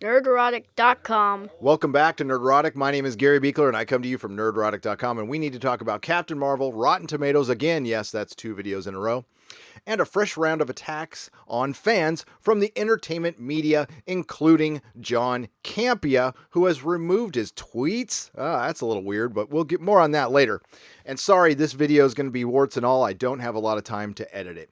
Nerderotic.com. Welcome back to Nerderotic. My name is Gary Beekler, and I come to you from Nerderotic.com, and we need to talk about Captain Marvel, Rotten Tomatoes again. Yes, that's 2 videos in a row. And a fresh round of attacks on fans from the entertainment media, including John Campea, who has removed his tweets. That's a little weird, but we'll get more on that later. And sorry, this video is going to be warts and all. I don't have a lot of time to edit it.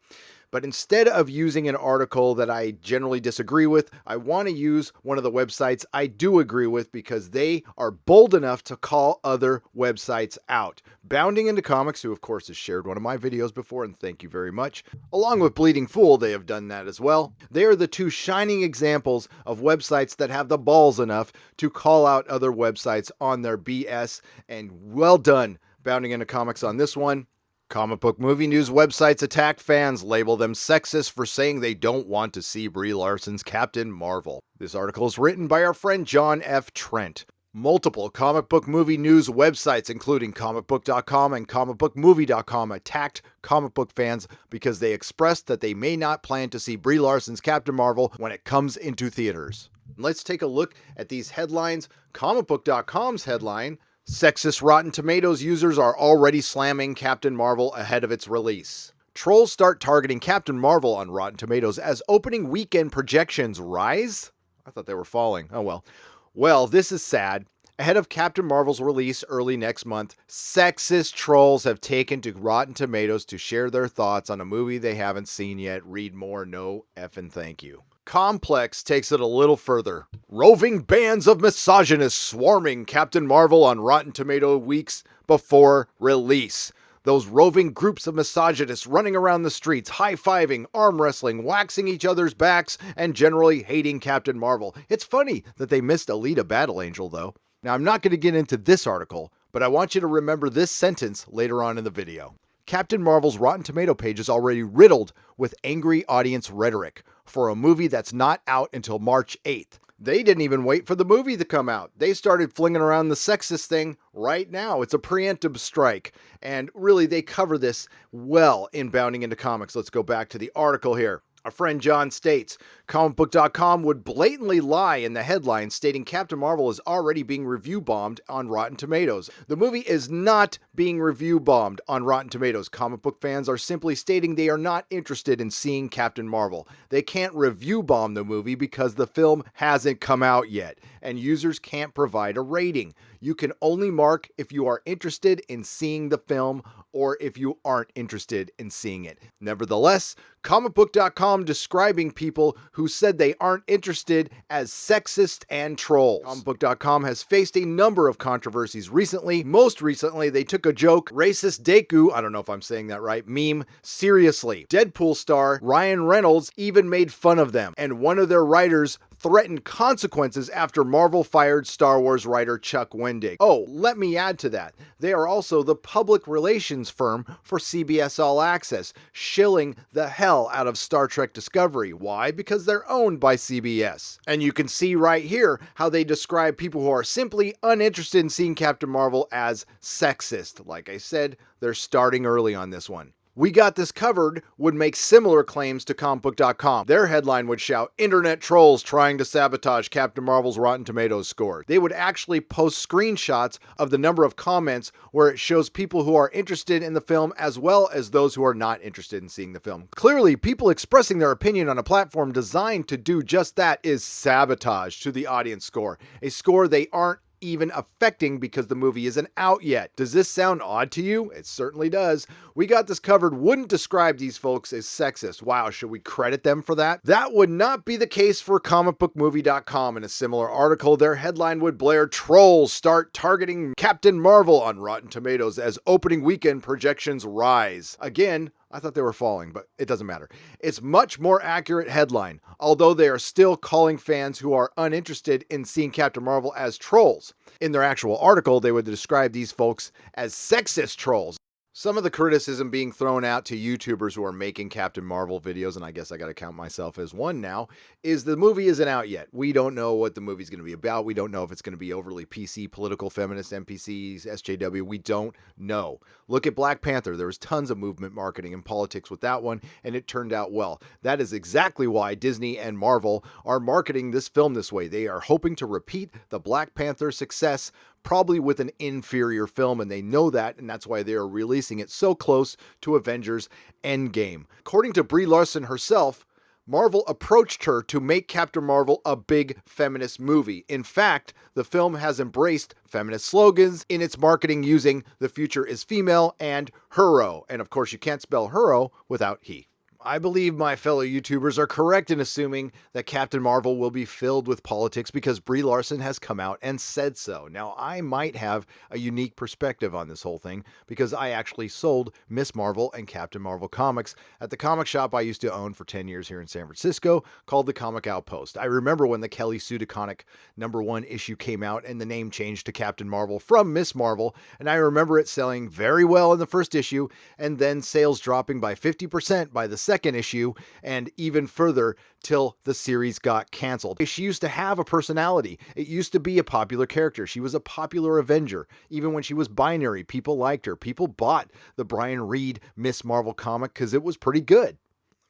But instead of using an article that I generally disagree with, I want to use one of the websites I do agree with because they are bold enough to call other websites out. Bounding Into Comics, who of course has shared one of my videos before, and thank you very much. Along with Bleeding Fool, they have done that as well. They are the two shining examples of websites that have the balls enough to call out other websites on their BS, and well done, Bounding Into Comics on this one. Comic book movie news websites attack fans, label them sexist for saying they don't want to see Brie Larson's Captain Marvel. This article is written by our friend John F. Trent. Multiple comic book movie news websites, including comicbook.com and comicbookmovie.com, attacked comic book fans because they expressed that they may not plan to see Brie Larson's Captain Marvel when it comes into theaters. Let's take a look at these headlines. Comicbook.com's headline: sexist Rotten Tomatoes users are already slamming Captain Marvel ahead of its release. Trolls start targeting Captain Marvel on Rotten Tomatoes as opening weekend projections rise? I thought they were falling. Oh well. Well, this is sad. Ahead of Captain Marvel's release early next month, sexist trolls have taken to Rotten Tomatoes to share their thoughts on a movie they haven't seen yet. Read more. No effing thank you. Complex takes it a little further. Roving bands of misogynists swarming Captain Marvel on Rotten Tomato weeks before release. Those roving groups of misogynists running around the streets, high-fiving, arm wrestling, waxing each other's backs, and generally hating Captain Marvel. It's funny that they missed Alita Battle Angel, though. Now, I'm not going to get into this article, but I want you to remember this sentence later on in the video. Captain Marvel's Rotten Tomato page is already riddled with angry audience rhetoric for a movie that's not out until March 8th. They didn't even wait for the movie to come out. They started flinging around the sexist thing right now. It's a preemptive strike. And really, they cover this well in Bounding Into Comics. Let's go back to the article here. Our friend John states, comicbook.com would blatantly lie in the headline stating Captain Marvel is already being review bombed on Rotten Tomatoes. The movie is not being review bombed on Rotten Tomatoes. Comic book fans are simply stating they are not interested in seeing Captain Marvel. They can't review bomb the movie because the film hasn't come out yet, and users can't provide a rating. You can only mark if you are interested in seeing the film or if you aren't interested in seeing it. Nevertheless, comicbook.com describing people who said they aren't interested as sexist and trolls. Comicbook.com has faced a number of controversies recently. Most recently, they took a joke, racist Deku, I don't know if I'm saying that right, meme, seriously. Deadpool star Ryan Reynolds even made fun of them, and one of their writers threatened consequences after Marvel fired Star Wars writer Chuck Wendig. Oh, let me add to that. They are also the public relations firm for CBS All Access, shilling the hell out of Star Trek Discovery. Why? Because they're owned by CBS. And you can see right here how they describe people who are simply uninterested in seeing Captain Marvel as sexist. Like I said, they're starting early on this one. We Got This Covered would make similar claims to comicbook.com. Their headline would shout, internet trolls trying to sabotage Captain Marvel's Rotten Tomatoes score. They would actually post screenshots of the number of comments where it shows people who are interested in the film as well as those who are not interested in seeing the film. Clearly, people expressing their opinion on a platform designed to do just that is sabotage to the audience score, a score they aren't even affecting because the movie isn't out yet. Does this sound odd to you? It certainly does. We Got This Covered wouldn't describe these folks as sexist. Wow, should we credit them for that? That would not be the case for comicbookmovie.com. In a similar article, their headline would blare, trolls start targeting Captain Marvel on Rotten Tomatoes as opening weekend projections rise. Again, I thought they were falling, but it doesn't matter. It's much more accurate headline, although they are still calling fans who are uninterested in seeing Captain Marvel as trolls. In their actual article, they would describe these folks as sexist trolls. Some of the criticism being thrown out to YouTubers who are making Captain Marvel videos, and I guess I got to count myself as one now, is the movie isn't out yet. We don't know what the movie's going to be about. We don't know if it's going to be overly PC, political, feminist, NPCs, SJW. We don't know. Look at Black Panther. There was tons of movement marketing and politics with that one, and it turned out well. That is exactly why Disney and Marvel are marketing this film this way. They are hoping to repeat the Black Panther success, probably with an inferior film, and they know that, and that's why they are releasing it so close to Avengers Endgame. According to Brie Larson herself, Marvel approached her to make Captain Marvel a big feminist movie. In fact, the film has embraced feminist slogans in its marketing using "the future is female" and "hero." And of course, you can't spell hero without he. I believe my fellow YouTubers are correct in assuming that Captain Marvel will be filled with politics because Brie Larson has come out and said so. Now, I might have a unique perspective on this whole thing because I actually sold Miss Marvel and Captain Marvel comics at the comic shop I used to own for 10 years here in San Francisco called the Comic Outpost. I remember when the Kelly Sue DeConnick #1 issue came out and the name changed to Captain Marvel from Miss Marvel, and I remember it selling very well in the first issue and then sales dropping by 50% by the second issue and even further till the series got canceled. She used to have a personality. It used to be a popular character. She was a popular Avenger. Even when she was binary, people liked her. People bought the Brian Reed Miss Marvel comic because it was pretty good.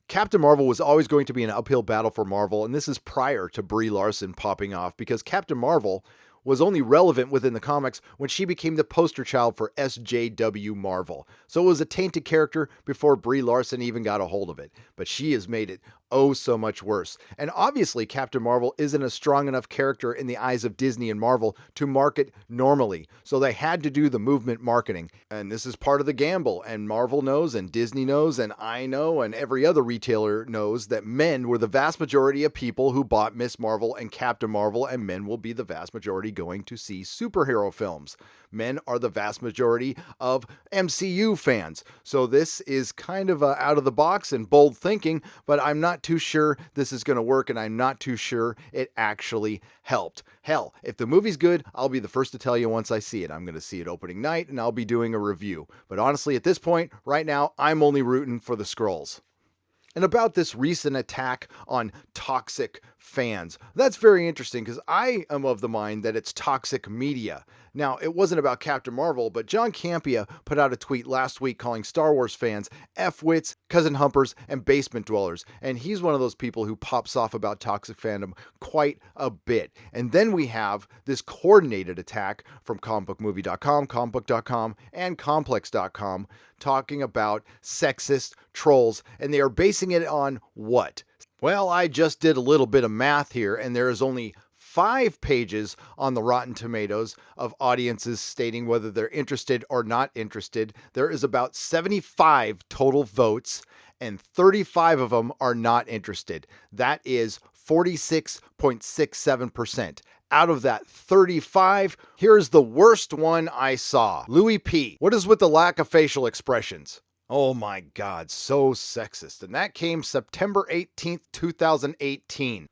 Captain Marvel was always going to be an uphill battle for Marvel, and this is prior to Brie Larson popping off because Captain Marvel was only relevant within the comics when she became the poster child for SJW Marvel. So it was a tainted character before Brie Larson even got a hold of it. But she has made it oh so much worse. And obviously Captain Marvel isn't a strong enough character in the eyes of Disney and Marvel to market normally. So they had to do the movement marketing. And this is part of the gamble. And Marvel knows, and Disney knows, and I know, and every other retailer knows that men were the vast majority of people who bought Miss Marvel and Captain Marvel, and men will be the vast majority going to see superhero films. Men are the vast majority of MCU fans. So this is kind of out of the box and bold thinking, but I'm not too sure this is going to work, and I'm not too sure it actually helped. Hell, if the movie's good, I'll be the first to tell you once I see it. I'm going to see it opening night, and I'll be doing a review. But honestly, at this point, right now, I'm only rooting for the Skrulls. And about this recent attack on toxic fans, that's very interesting because I am of the mind that it's toxic media. Now, it wasn't about Captain Marvel, but John Campea put out a tweet last week calling Star Wars fans F-wits, cousin humpers, and basement dwellers. And he's one of those people who pops off about toxic fandom quite a bit. And then we have this coordinated attack from comicbookmovie.com, comicbook.com, and complex.com talking about sexist trolls. And they are basing it on what? Well, I just did a little bit of math here, and there is only 5 pages on the Rotten Tomatoes of audiences stating whether they're interested or not interested. There is about 75 total votes, and 35 of them are not interested. That is 46.67%. Out of that 35, here's the worst one I saw. Louis P. What is with the lack of facial expressions? Oh my God, so sexist. And that came September 18th, 2018.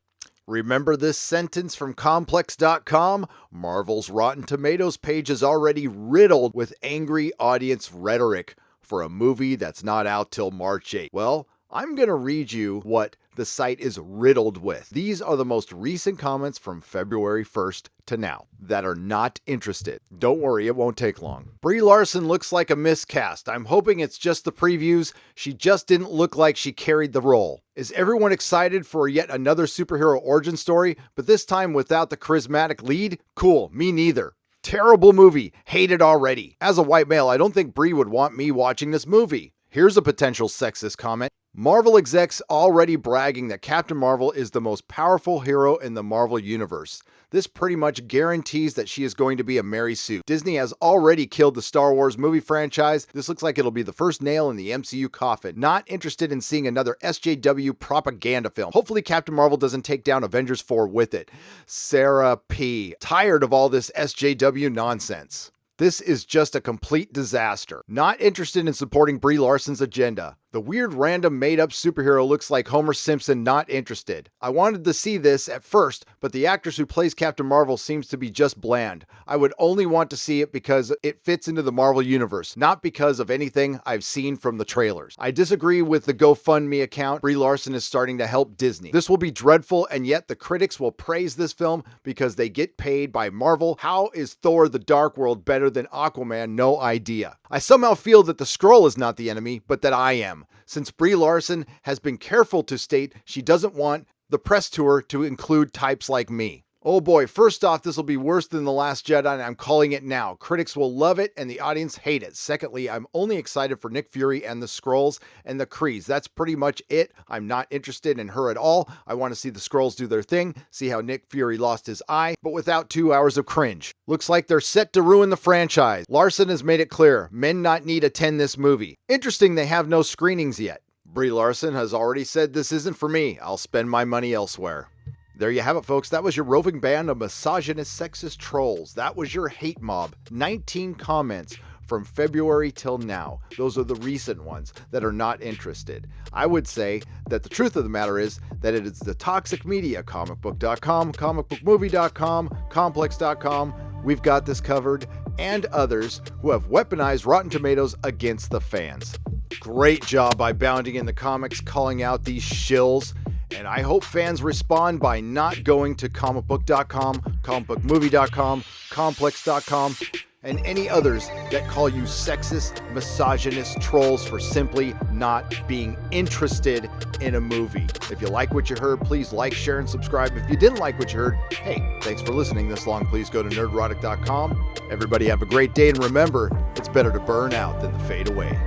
Remember this sentence from complex.com? Marvel's Rotten Tomatoes page is already riddled with angry audience rhetoric for a movie that's not out till March 8th. Well, I'm going to read you what the site is riddled with. These are the most recent comments from February 1st to now that are not interested. Don't worry, it won't take long. Brie Larson looks like a miscast. I'm hoping it's just the previews. She just didn't look like she carried the role. Is everyone excited for yet another superhero origin story, but this time without the charismatic lead? Cool, me neither. Terrible movie. Hate it already. As a white male, I don't think Brie would want me watching this movie. Here's a potential sexist comment. Marvel execs already bragging that Captain Marvel is the most powerful hero in the Marvel Universe. This pretty much guarantees that she is going to be a Mary Sue. Disney has already killed the Star Wars movie franchise. This looks like it'll be the first nail in the MCU coffin. Not interested in seeing another SJW propaganda film. Hopefully Captain Marvel doesn't take down Avengers 4 with it. Sarah P. Tired of all this SJW nonsense. This is just a complete disaster. Not interested in supporting Brie Larson's agenda. The weird random made-up superhero looks like Homer Simpson, not interested. I wanted to see this at first, but the actress who plays Captain Marvel seems to be just bland. I would only want to see it because it fits into the Marvel universe, not because of anything I've seen from the trailers. I disagree with the GoFundMe account Brie Larson is starting to help Disney. This will be dreadful, and yet the critics will praise this film because they get paid by Marvel. How is Thor: The Dark World better than Aquaman? No idea. I somehow feel that the Skrull is not the enemy, but that I am, since Brie Larson has been careful to state she doesn't want the press tour to include types like me. Oh boy, first off, this will be worse than The Last Jedi, and I'm calling it now. Critics will love it, and the audience hate it. Secondly, I'm only excited for Nick Fury and the Skrulls and the Krees. That's pretty much it. I'm not interested in her at all. I want to see the Skrulls do their thing, see how Nick Fury lost his eye, but without 2 hours of cringe. Looks like they're set to ruin the franchise. Larson has made it clear, men not need attend this movie. Interesting they have no screenings yet. Brie Larson has already said, this isn't for me. I'll spend my money elsewhere. There you have it, folks. That was your roving band of misogynist, sexist trolls. That was your hate mob. 19 comments from February till now. Those are the recent ones that are not interested. I would say that the truth of the matter is that it is the toxic media, comicbook.com, comicbookmovie.com, complex.com, We've Got This Covered, and others who have weaponized Rotten Tomatoes against the fans. Great job by Bounding in the Comics calling out these shills. And I hope fans respond by not going to comicbook.com, comicbookmovie.com, complex.com, and any others that call you sexist, misogynist trolls for simply not being interested in a movie. If you like what you heard, please like, share, and subscribe. If you didn't like what you heard, hey, thanks for listening this long. Please go to nerdrotic.com. Everybody have a great day, and remember, it's better to burn out than to fade away.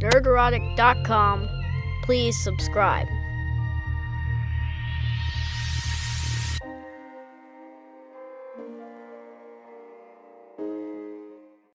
nerdrotic.com. Please subscribe.